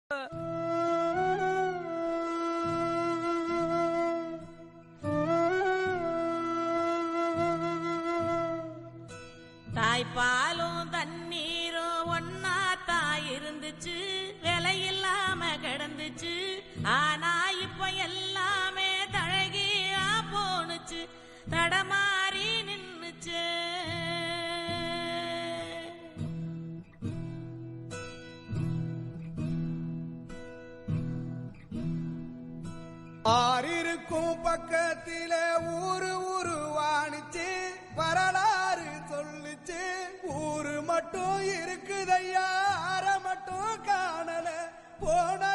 தாய்ப்பாலும் தண்ணீரும் ஒன்னாத்தான் இருந்துச்சு, விலையில்லாம கிடந்துச்சு. ஆனா இப்ப எல்லாமே தழகியா போனுச்சு, தடமாறி நின்னுச்சு. ஆறிருக்கும் பக்கத்தில ஊரு உருவானுச்சு, வரலாறு சொல்லுச்சு. ஊரு மட்டும் இருக்குதையா, ஆற மட்டும் காணல. போன